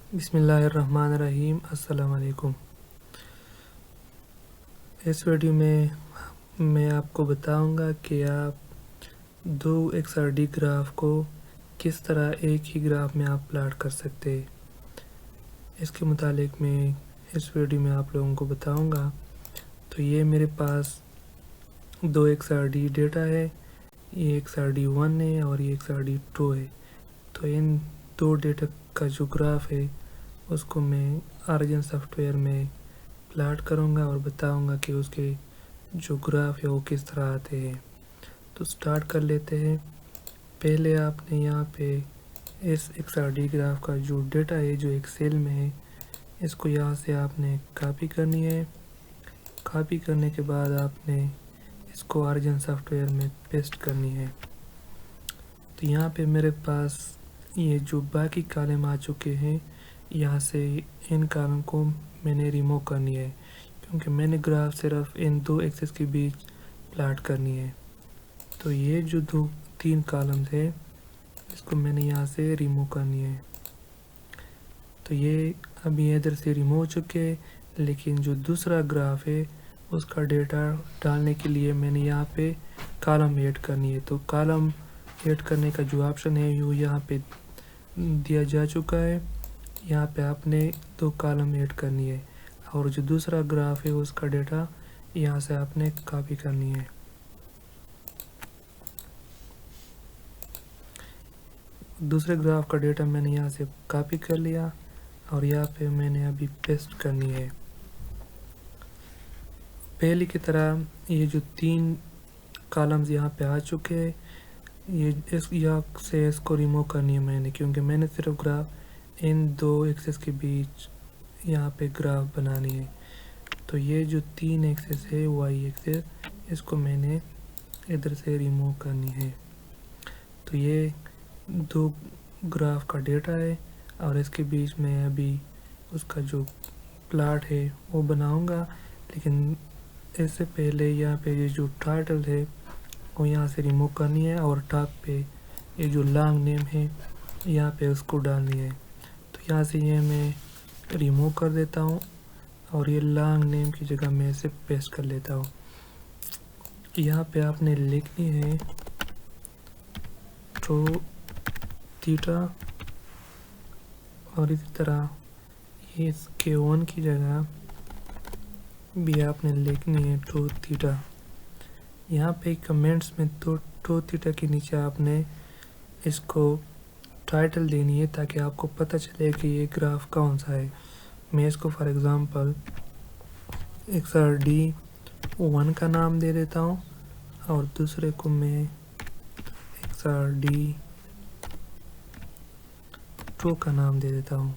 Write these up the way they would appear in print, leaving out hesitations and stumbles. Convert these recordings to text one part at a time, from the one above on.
बिस्मिल्लाहिर्रहमानिर्रहीम। अस्सलाम वालेकुम। इस वीडियो में मैं आपको बताऊंगा कि आप दो XRD ग्राफ को किस तरह एक ही ग्राफ में आप प्लॉट कर सकते हैं। इसके मुतालिक मैं इस वीडियो में आप लोगों को बताऊंगा। तो ये मेरे पास दो XRD डेटा है, ये XRD 1 है और ये XRD 2 है। तो इन दो डेटा का जो ग्राफ है उसको मैं आर्जिन सॉफ्टवेयर में प्लॉट करूंगा और बताऊंगा कि उसके जो ग्राफ है वो किस तरह आते हैं। तो स्टार्ट कर लेते हैं। पहले आपने यहाँ पे इस XRD ग्राफ का जो डेटा है जो एक सेल में है, इसको यहाँ से आपने कॉपी करनी है। कॉपी करने के बाद आपने इसको आर्जिन सॉफ्टवेयर में पेस्ट करनी है। तो यहाँ पे मेरे पास ये जो बाकी कॉलम आ चुके हैं, यहाँ से इन कॉलम को मैंने रिमूव करनी है क्योंकि मैंने ग्राफ सिर्फ इन दो एक्सिस के बीच प्लॉट करनी है। तो ये जो तीन कॉलम्स है इसको मैंने यहाँ से रिमूव करनी है। तो ये अभी इधर से रिमूव हो चुके, लेकिन जो दूसरा ग्राफ है उसका डेटा डालने के लिए मैंने यहाँ पे कॉलम ऐड करनी है। तो कॉलम ऐड करने का जो ऑप्शन है वो यहाँ पे दिया जा चुका है। यहाँ पे आपने दो कॉलम ऐड करनी है और जो दूसरा ग्राफ है उसका डेटा यहाँ से आपने कॉपी करनी है। दूसरे ग्राफ का डेटा मैंने यहाँ से कॉपी कर लिया और यहाँ पे मैंने अभी पेस्ट करनी है। पहले की तरह ये जो तीन कॉलम्स यहाँ पे आ चुके हैं, ये इस यहाँ से इसको रिमूव करनी है मैंने, क्योंकि मैंने सिर्फ ग्राफ इन दो एक्सिस के बीच यहाँ पे ग्राफ बनानी है। तो ये जो तीन एक्सिस है वाई एक्सिस, इसको मैंने इधर से रिमूव करनी है। तो ये दो ग्राफ का डेटा है और इसके बीच में अभी उसका जो प्लॉट है वो बनाऊंगा। लेकिन इससे पहले यहाँ पे ये जो टाइटल है वो यहाँ से रिमूव करनी है और टॉप पे ये जो लॉन्ग नेम है यहाँ पे उसको डालनी है। तो यहाँ से ये मैं रिमूव कर देता हूँ और ये लॉन्ग नेम की जगह मैं इसे पेस्ट कर लेता हूँ। यहाँ पे आपने लिखनी है ट्रू थीटा और इसी तरह ये इसके 1 की जगह भी आपने लिखनी है ट्रू थीटा। यहाँ पे कमेंट्स में तो ट्रू थीटा के नीचे आपने इसको टाइटल देनी है ताकि आपको पता चले कि ये ग्राफ कौन सा है। मैं इसको फॉर एग्ज़ाम्पल XRD 1 का नाम दे देता हूँ और दूसरे को मैं XRD 2 का नाम दे देता हूँ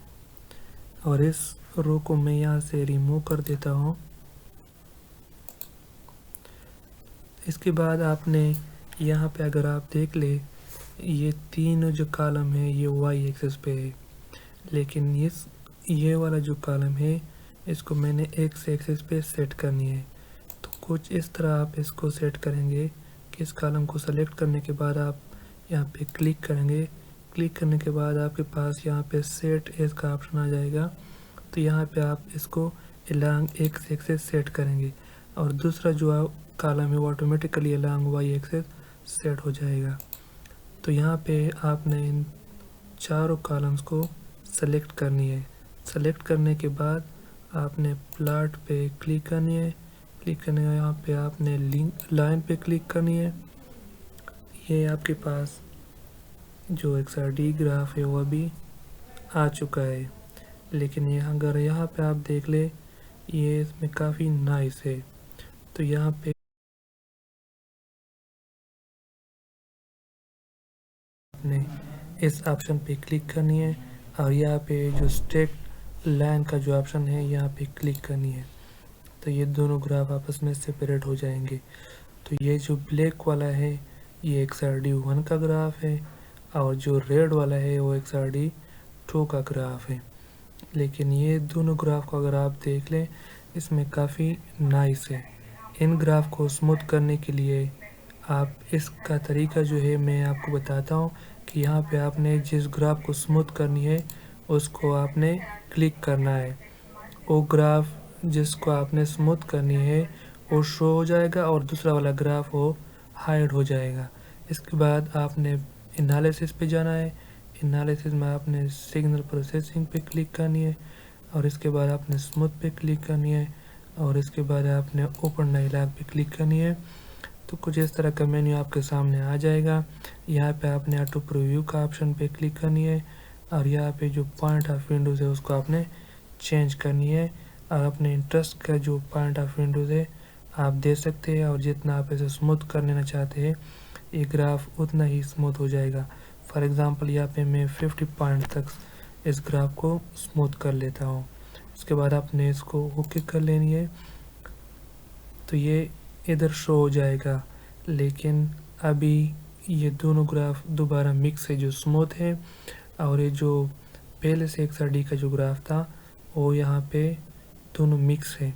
और इस रो को मैं यहाँ से रिमूव कर देता हूँ। इसके बाद आपने यहाँ पे अगर आप देख ले, ये तीनों जो कॉलम है ये वाई एक्सिस पे है, लेकिन ये वाला जो कॉलम है इसको मैंने एक्स एक्सिस पे सेट करनी है। तो कुछ इस तरह आप इसको सेट करेंगे कि इस कॉलम को सेलेक्ट करने के बाद आप यहाँ पे क्लिक करेंगे। क्लिक करने के बाद आपके पास यहाँ पे सेट एज का ऑप्शन आ जाएगा। तो यहाँ पे आप इसको अलॉन्ग एक्स एक्सिस सेट करेंगे और दूसरा जो कॉलम है वो automatically along Y axis set हो जाएगा। तो यहाँ पे आपने इन चारों कॉलम्स को सेलेक्ट करनी है। सेलेक्ट करने के बाद आपने प्लॉट पे क्लिक करनी है। क्लिक करने के यहाँ पे आपने लाइन पे क्लिक करनी है। ये आपके पास जो XRD ग्राफ है वो अभी आ चुका है, लेकिन अगर यहाँ पे आप देख ले ये इसमें काफ़ी नाइस है। तो यहाँ पे आपने इस ऑप्शन पे क्लिक करनी है और यहाँ पे जो स्ट्रेट लाइन का जो ऑप्शन है यहाँ पे क्लिक करनी है। तो ये दोनों ग्राफ आपस में सेपरेट हो जाएंगे। तो ये जो ब्लैक वाला है ये XRD 1 का ग्राफ है और जो रेड वाला है वो XRD 2 का ग्राफ है। लेकिन ये दोनों ग्राफ को अगर आप देख लें इसमें काफ़ी नाइस है। इन ग्राफ को स्मूथ करने के लिए आप इसका तरीका जो है मैं आपको बताता हूँ कि यहाँ पे आपने जिस ग्राफ को स्मूथ करनी है उसको आपने क्लिक करना है। वो ग्राफ जिसको आपने स्मूथ करनी है वो शो हो जाएगा और दूसरा वाला ग्राफ वो हाइड हो जाएगा। इसके बाद आपने एनालिसिस पे जाना है। एनालिसिस में आपने सिग्नल प्रोसेसिंग पे क्लिक करनी है और इसके बाद आपने स्मूथ पे क्लिक करनी है और इसके बाद आपने ओपन डायलॉग पे क्लिक करनी है। तो कुछ इस तरह का मेन्यू आपके सामने आ जाएगा। यहाँ पे आपने ऑटो प्रीव्यू का ऑप्शन पे क्लिक करनी है और यहाँ पे जो पॉइंट ऑफ विंडोज़ है उसको आपने चेंज करनी है और अपने इंटरेस्ट का जो पॉइंट ऑफ विंडोज़ है आप दे सकते हैं और जितना आप इसे स्मूथ कर लेना चाहते हैं ये ग्राफ उतना ही स्मूथ हो जाएगा। फॉर एग्ज़ाम्पल यहाँ पे मैं 50 पॉइंट तक इस ग्राफ को स्मूथ कर लेता हूँ। उसके बाद आपने इसको ओके कर लेनी है तो ये इधर शो हो जाएगा। लेकिन अभी ये दोनों ग्राफ दोबारा मिक्स है, जो स्मूथ है और ये जो पहले से XRD का जो ग्राफ था वो यहाँ पे दोनों मिक्स है।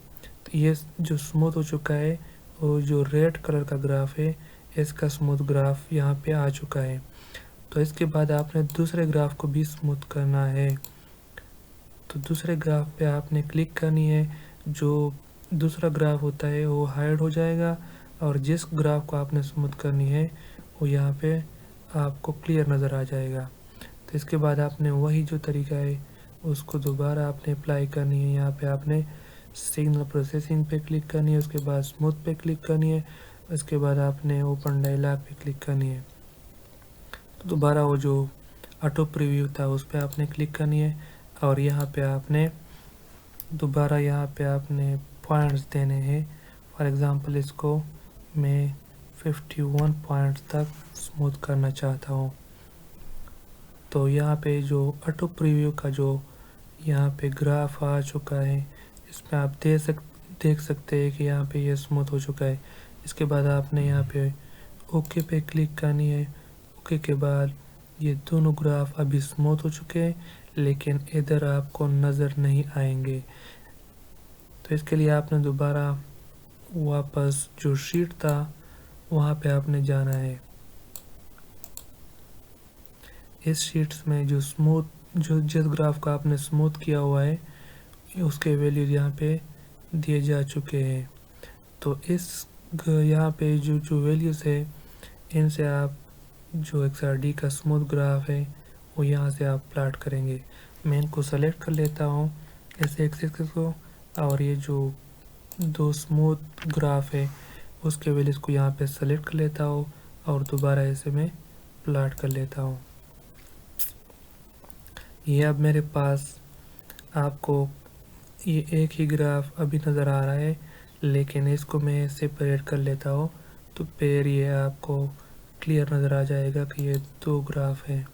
तो ये जो स्मूथ हो चुका है वो जो रेड कलर का ग्राफ है इसका स्मूथ ग्राफ यहाँ पे आ चुका है। तो इसके बाद आपने दूसरे ग्राफ को भी स्मूथ करना है। तो दूसरे ग्राफ पे आपने क्लिक करनी है। जो दूसरा ग्राफ होता है वो हाइड हो जाएगा और जिस ग्राफ को आपने स्मूथ करनी है वो यहाँ पे आपको क्लियर नज़र आ जाएगा। तो इसके बाद आपने वही जो तरीका है उसको दोबारा आपने अप्लाई करनी है। यहाँ पे आपने सिग्नल प्रोसेसिंग पे क्लिक करनी है, उसके बाद स्मूथ पे क्लिक करनी है, उसके बाद आपने ओपन डायलॉग पे क्लिक करनी है। तो दोबारा वो जो ऑटो प्रीव्यू था उस पर आपने क्लिक करनी है और यहाँ पे आपने दोबारा यहाँ पे आपने पॉइंट्स देने हैं। फॉर एग्ज़ाम्पल इसको मैं 51 पॉइंट्स तक स्मूथ करना चाहता हूँ। तो यहाँ पे जो ऑटो प्रीव्यू का जो यहाँ पे ग्राफ आ चुका है इसमें आप देख सकते हैं कि यहाँ पे ये स्मूथ हो चुका है। इसके बाद आपने यहाँ पे ओके पे क्लिक करनी है। ओके के बाद ये दोनों ग्राफ अभी स्मूथ हो चुके हैं लेकिन इधर आपको नज़र नहीं आएंगे। तो इसके लिए आपने दोबारा वापस जो शीट था वहाँ पे आपने जाना है। इस शीट्स में जो जिस ग्राफ का आपने स्मूथ किया हुआ है उसके वैल्यूज यहाँ पे दिए जा चुके हैं। तो यहाँ पे जो वैल्यूज है इनसे आप जो XRD का स्मूथ ग्राफ है वो यहाँ से आप प्लॉट करेंगे। मैं इनको सेलेक्ट कर लेता हूँ इस एक्सिस को और ये जो दो स्मूथ ग्राफ है उसके वैल्यूज को यहाँ पे सेलेक्ट कर लेता हूँ और दोबारा इसे मैं प्लॉट कर लेता हूँ। ये अब मेरे पास आपको ये एक ही ग्राफ अभी नज़र आ रहा है लेकिन इसको मैं सेपरेट कर लेता हूँ तो फिर ये आपको क्लियर नज़र आ जाएगा कि ये दो ग्राफ है।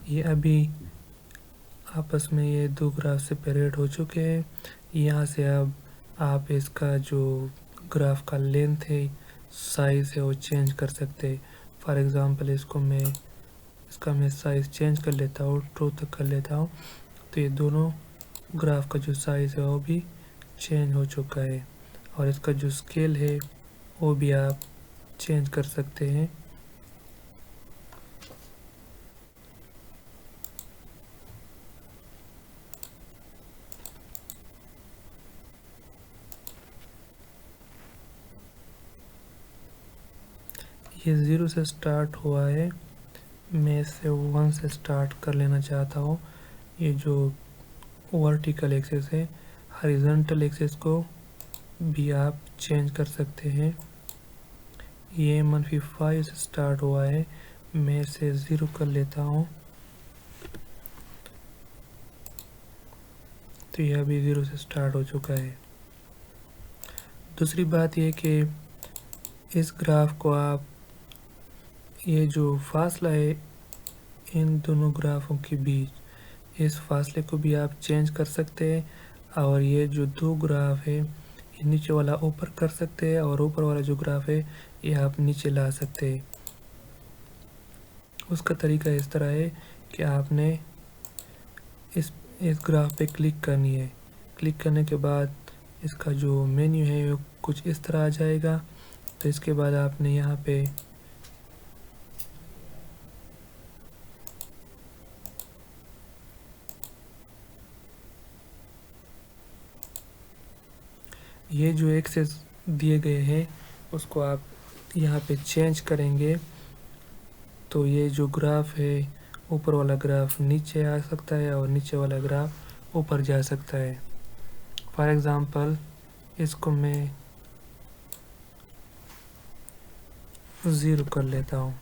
ये अभी आपस में ये दो ग्राफ सेपरेट हो चुके हैं। यहाँ से अब आप इसका जो ग्राफ का लेंथ है साइज़ है वो चेंज कर सकते हैं। फॉर एग्ज़ाम्पल इसका मैं साइज़ चेंज कर लेता हूँ, 2 तक कर लेता हूँ। तो ये दोनों ग्राफ का जो साइज़ है वो भी चेंज हो चुका है और इसका जो स्केल है वो भी आप चेंज कर सकते हैं। ये 0 से स्टार्ट हुआ है, मैं इसे 1 से स्टार्ट कर लेना चाहता हूँ। ये जो वर्टिकल एक्सिस है, हॉरिजॉन्टल एक्सिस को भी आप चेंज कर सकते हैं। ये -5 से स्टार्ट हुआ है, मैं इसे 0 कर लेता हूँ। तो यह भी 0 से स्टार्ट हो चुका है। दूसरी बात यह कि इस ग्राफ को आप ये जो फासला है इन दोनों ग्राफों के बीच इस फासले को भी आप चेंज कर सकते हैं और ये जो दो ग्राफ है ये नीचे वाला ऊपर कर सकते हैं और ऊपर वाला जो ग्राफ है ये आप नीचे ला सकते हैं। उसका तरीका इस तरह है कि आपने इस ग्राफ पे क्लिक करनी है। क्लिक करने के बाद इसका जो मेन्यू है वो कुछ इस तरह आ जाएगा। तो इसके बाद आपने यहाँ पे ये जो एक्सेस दिए गए हैं उसको आप यहाँ पे चेंज करेंगे तो ये जो ग्राफ है ऊपर वाला ग्राफ नीचे आ सकता है और नीचे वाला ग्राफ ऊपर जा सकता है। फॉर एग्ज़ाम्पल इसको मैं 0 कर लेता हूँ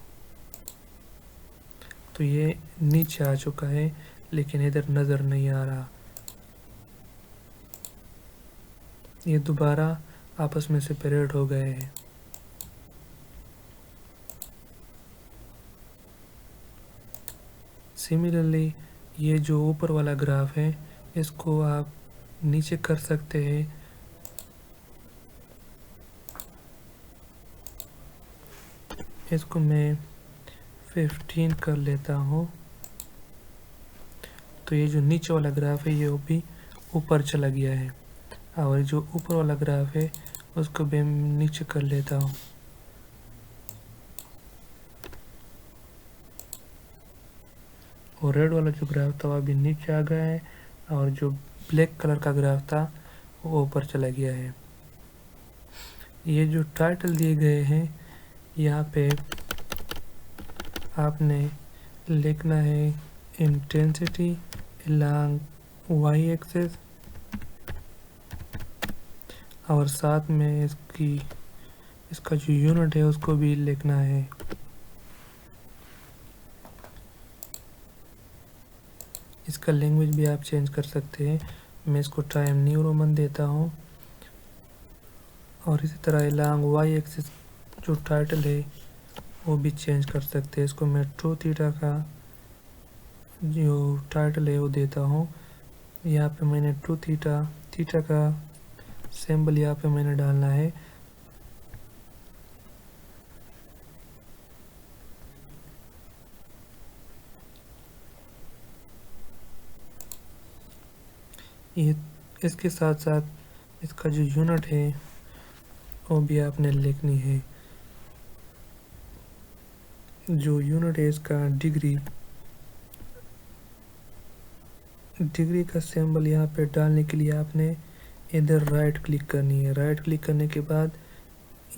तो ये नीचे आ चुका है लेकिन इधर नज़र नहीं आ रहा। ये दोबारा आपस में सेपरेट हो गए हैं। सिमिलरली ये जो ऊपर वाला ग्राफ है इसको आप नीचे कर सकते हैं। इसको मैं 15 कर लेता हूँ तो ये जो नीचे वाला ग्राफ है ये भी ऊपर चला गया है और जो ऊपर वाला ग्राफ है उसको भी मैं नीचे कर लेता हूँ। और रेड वाला जो ग्राफ था वो अभी नीचे आ गया है और जो ब्लैक कलर का ग्राफ था वो ऊपर चला गया है। ये जो टाइटल दिए गए हैं यहाँ पे आपने लिखना है इंटेंसिटी अलोंग y एक्सेस और साथ में इसका जो यूनिट है उसको भी लिखना है। इसका लैंग्वेज भी आप चेंज कर सकते हैं। मैं इसको टाइम न्यू रोमन देता हूँ और इसी तरह अलोंग y एक्सिस जो टाइटल है वो भी चेंज कर सकते हैं। इसको मैं ट्रू थीटा का जो टाइटल है वो देता हूँ। यहाँ पे मैंने ट्रू थीटा का सिंबल यहाँ पे मैंने डालना है। ये इसके साथ साथ इसका जो यूनिट है वो भी आपने लिखनी है। जो यूनिट है इसका डिग्री का सिंबल यहाँ पे डालने के लिए आपने इधर राइट क्लिक करनी है। राइट क्लिक करने के बाद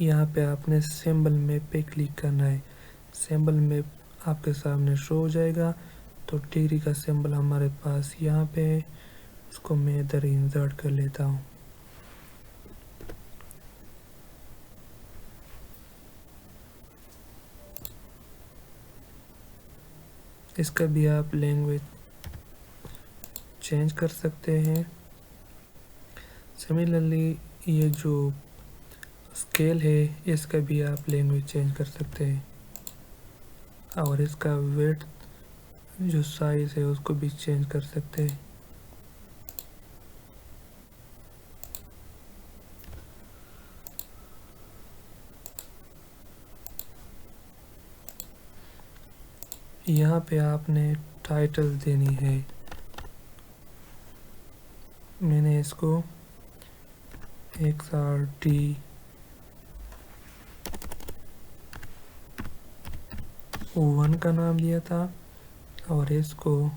यहाँ पे आपने सिंबल मैप पे क्लिक करना है। सिंबल मैप आपके सामने शो हो जाएगा। तो डिग्री का सिंबल हमारे पास यहाँ पे है, उसको मैं इधर इंसर्ट कर लेता हूँ। इसका भी आप लैंग्वेज चेंज कर सकते हैं। सिमिलरली ये जो स्केल है इसका भी आप लैंग्वेज चेंज कर सकते हैं और इसका वेट जो साइज है उसको भी चेंज कर सकते हैं। यहाँ पे आपने टाइटल देनी है। मैंने इसको XRD1 का नाम दिया था और इसको